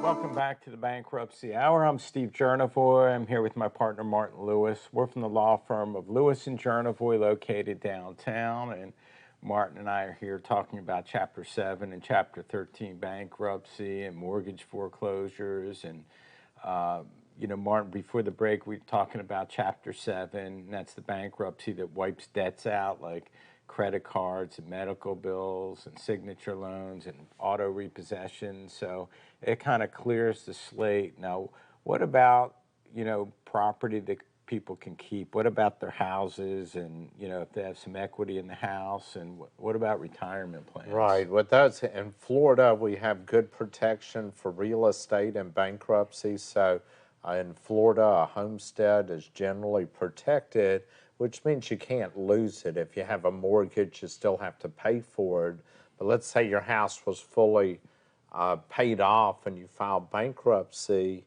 Welcome back to the Bankruptcy Hour. I'm Steve Jurnovoy. I'm here with my partner, Martin Lewis. We're from the law firm of Lewis and Jurnovoy, located downtown. And Martin and I are here talking about Chapter 7 and Chapter 13 bankruptcy and mortgage foreclosures. And, Martin, before the break, we were talking about Chapter 7, and that's the bankruptcy that wipes debts out, like credit cards and medical bills and signature loans and auto repossession. So it kind of clears the slate. Now, what about, property that people can keep? What about their houses and, if they have some equity in the house? And what about retirement plans? Right. With those in Florida, we have good protection for real estate and bankruptcy. So in Florida, a homestead is generally protected, which means you can't lose it. If you have a mortgage, you still have to pay for it. But let's say your house was fully paid off and you file bankruptcy,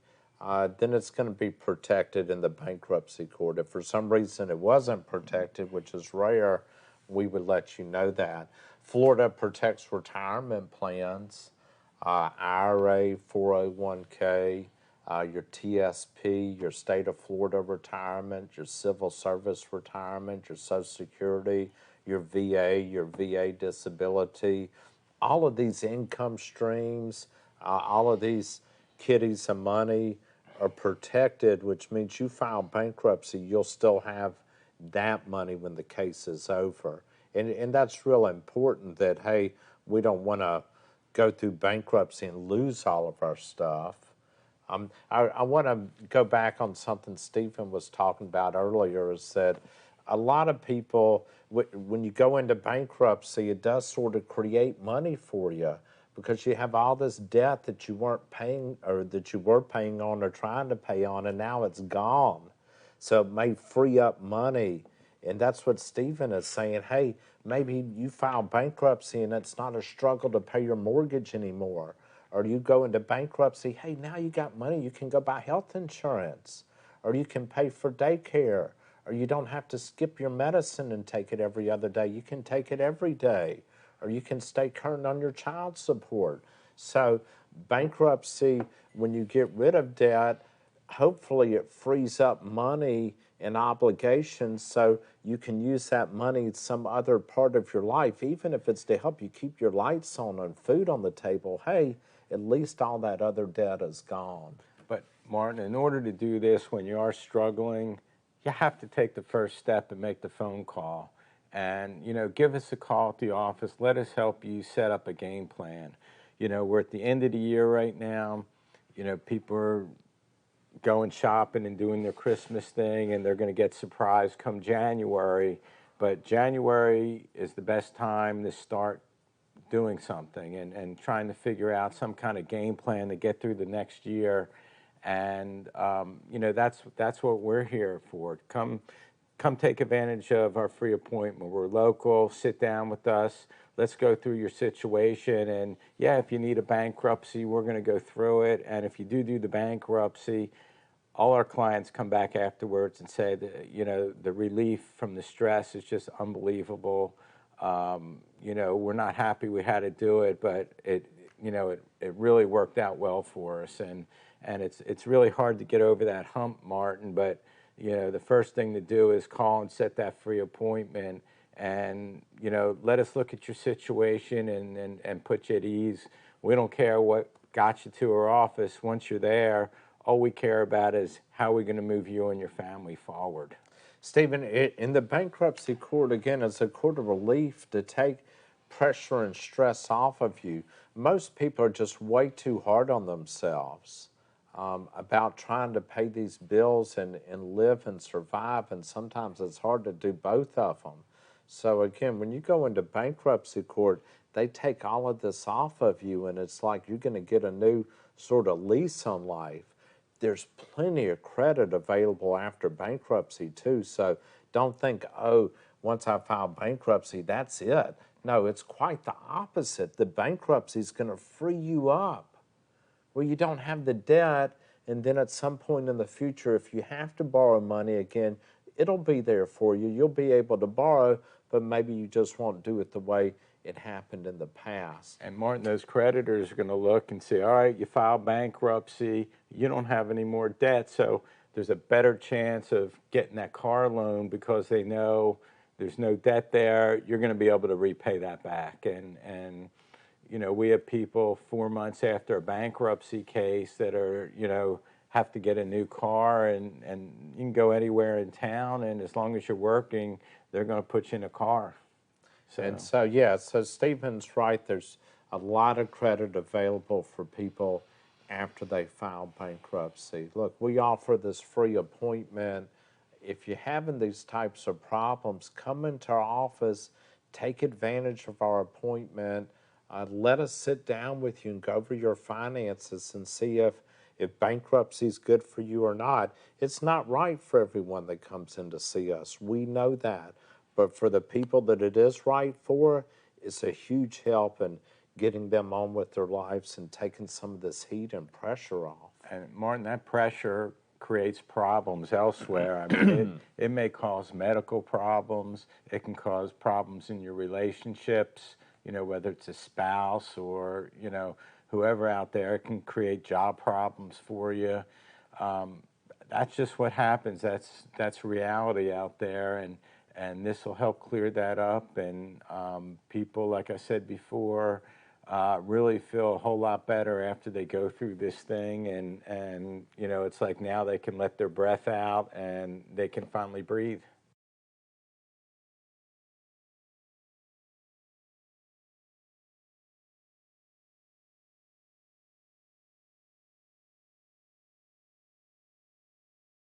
then it's going to be protected in the bankruptcy court. If for some reason it wasn't protected, which is rare, we would let you know that. Florida protects retirement plans, IRA, 401k, your TSP, your state of Florida retirement, your civil service retirement, your Social Security, your VA disability. All of these income streams, all of these kitties of money are protected, which means you file bankruptcy, you'll still have that money when the case is over. And that's real important that, hey, we don't want to go through bankruptcy and lose all of our stuff. I want to go back on something Stephen was talking about earlier, is that a lot of people, when you go into bankruptcy, it does sort of create money for you because you have all this debt that you weren't paying, or that you were paying on or trying to pay on, and now it's gone. So it may free up money. And that's what Stephen is saying. Hey, maybe you file bankruptcy and it's not a struggle to pay your mortgage anymore. Or you go into bankruptcy, hey, now you got money, you can go buy health insurance. Or you can pay for daycare. Or you don't have to skip your medicine and take it every other day. You can take it every day. Or you can stay current on your child support. So bankruptcy, when you get rid of debt, hopefully it frees up money and obligations so you can use that money in some other part of your life, even if it's to help you keep your lights on and food on the table. Hey, at least all that other debt is gone. But Martin, in order to do this when you are struggling, you have to take the first step and make the phone call. And, give us a call at the office. Let us help you set up a game plan. We're at the end of the year right now. People are going shopping and doing their Christmas thing, and they're going to get surprised come January. But January is the best time to start doing something and trying to figure out some kind of game plan to get through the next year. And, that's what we're here for. Come take advantage of our free appointment. We're local. Sit down with us. Let's go through your situation. And yeah, if you need a bankruptcy, we're going to go through it. And if you do the bankruptcy, all our clients come back afterwards and say that, the relief from the stress is just unbelievable. We're not happy we had to do it, but it really worked out well for us. And it's really hard to get over that hump, Martin, but the first thing to do is call and set that free appointment and, let us look at your situation and put you at ease. We don't care what got you to our office. Once you're there, all we care about is how we're going to move you and your family forward. Stephen, in the bankruptcy court, again, it's a court of relief to take pressure and stress off of you. Most people are just way too hard on themselves about trying to pay these bills and live and survive, and sometimes it's hard to do both of them. So again, when you go into bankruptcy court, they take all of this off of you, and it's like you're going to get a new sort of lease on life. There's plenty of credit available after bankruptcy too, so don't think, oh, once I file bankruptcy, that's it. No, it's quite the opposite. The bankruptcy is going to free you up where you don't have the debt, and then at some point in the future, if you have to borrow money again, it'll be there for you. You'll be able to borrow, but maybe you just won't do it the way it happened in the past. And Martin, those creditors are going to look and say, all right, you filed bankruptcy, you don't have any more debt, so there's a better chance of getting that car loan because they know there's no debt there. You're going to be able to repay that back. And you know, we have people 4 months after a bankruptcy case that are, you know, have to get a new car, and you can go anywhere in town, and as long as you're working, they're going to put you in a car. And so, yeah, so Stephen's right. There's a lot of credit available for people after they file bankruptcy. Look, we offer this free appointment. If you're having these types of problems, come into our office, take advantage of our appointment. Let us sit down with you and go over your finances and see if bankruptcy is good for you or not. It's not right for everyone that comes in to see us. We know that. But for the people that it is right for, it's a huge help in getting them on with their lives and taking some of this heat and pressure off. And Martin, that pressure creates problems elsewhere. I mean, it may cause medical problems. It can cause problems in your relationships, you know, whether it's a spouse or, you know, whoever out there. It can create job problems for you. That's just what happens. That's reality out there, and this will help clear that up. And people, like I said before, really feel a whole lot better after they go through this thing. And you know, it's like now they can let their breath out and they can finally breathe.